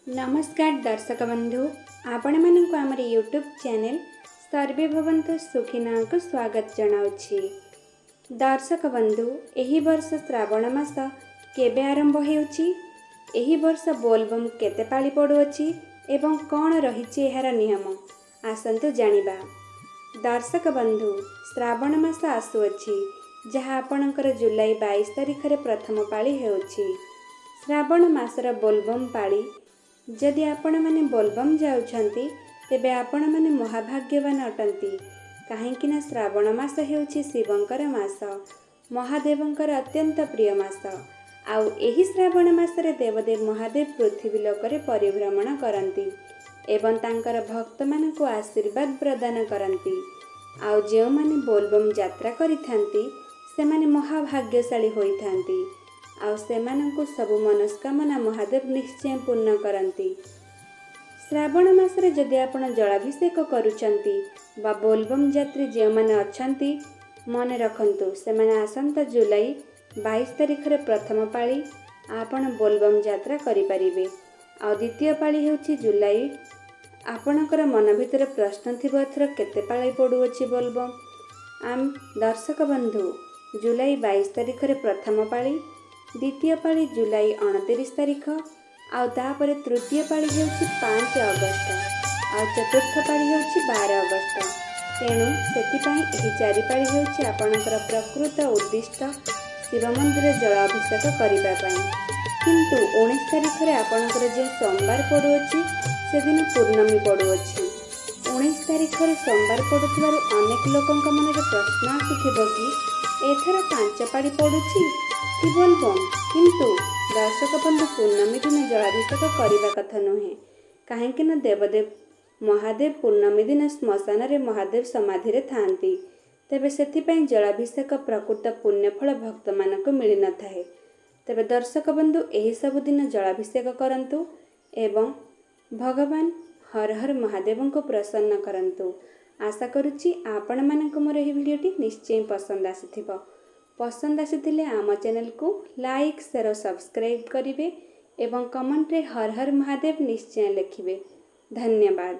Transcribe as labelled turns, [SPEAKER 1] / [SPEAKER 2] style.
[SPEAKER 1] नमस्कार दर्शक बंधु आपण मानक आमर यूट्यूब चैनल सर्वे भवन्तु सुखिना को स्वागत जनाउछि। दर्शक बंधु एही वर्ष श्रावण मास केबे आरंभ हेउछि, एही वर्ष बोलबम केते पाळी पडुअछि एवं कौन रहिछि एहार नियम आसंतु जानिबा। दर्शक बंधु श्रावण मास आसुअछि जहा आपणकर जुलाई 22 तारिख रे प्रथम पाळी हेउछि। श्रावण मासर बोलबम पाळी जदि आपण माने बोलबम जाउछंती तेबे आपण माने महाभाग्यवान अटंती, काहेकि ना श्रावण मास हेउछि शिवंकर मास, महादेवंकर अत्यंत प्रिय मास। आउ एही श्रावण मासरे देवदेव महादेव पृथ्वी लोकरे परिभ्रमण करंती एवं तांकर भक्त मानकु आशीर्वाद प्रदान करंती। आउ जे माने बोलबम यात्रा करिथांती से माने महाभाग्यशाली होइथांती। आउ सेमानंकु सबु मनस्कामना महादेव निश्चय पूर्ण करंती। श्रावण मासरे जदि आपण जलाभिषेक करूचंती बा बोलबम यात्री जे माने अछंती मने रखंतु से माने आसंता जुलाई 22 तारिख रे प्रथम पाळी आपण बोलबम यात्रा करि परिबे। आ द्वितीय पाळी हेउछि जुलाई। आपणकर मन भितर प्रश्न थिबो एथर केते पाळी पडुअछि बोलबम। आम दर्शक बंधु जुलाई 22 तारिख रे प्रथम पाळी, द्वितीय पाळी जुलाई 29 तारिख, आउ तापरे तृतीय पाळी हेउछि 5 अगस्त, आउ चतुर्थ पाळी हेउछि 12 अगस्त। तेणु सेतिपई एही चारि पाळी हेउछि आपणकर प्रकृत उद्दिष्ट शिव मंदिर जलाभिषेक करिबा पई। किंतु 19 तारिख रे आपणकर जे सोमवार पडुअछि से दिन पूर्णमी पडुअछि। 19 तारिख रे सोमवार पडुथिबारु अनेक लोकंक मनरे प्रश्न आसुथिबो कि एथर 5 पाळी पडुछि कि बोलबम, किंतु दर्शक बंधु पूर्णमी दिन जलाभिषेक करने कथा नुहे, कहीं देवदेव महादेव पूर्णमी दिन श्मशान रे महादेव समाधि रे थांती। तेबे सेथिपई जलाभिषेक प्रकृत पुण्यफल भक्त मानक मिली न थाए। तेबे दर्शक बंधु एही सब दिन जलाभिषेक करंतु एवं भगवान हर हर महादेव को प्रसन्न करंतु। आशा करुच्ची आपण मानक मोर एही वीडियोटी निश्चय पसंद आसीथिबो। पसंद आसीथिले आम चैनल को लाइक शेयर और सब्सक्राइब करिवे एवं कमेंट रे हर हर महादेव निश्चय लिखिवे। धन्यवाद।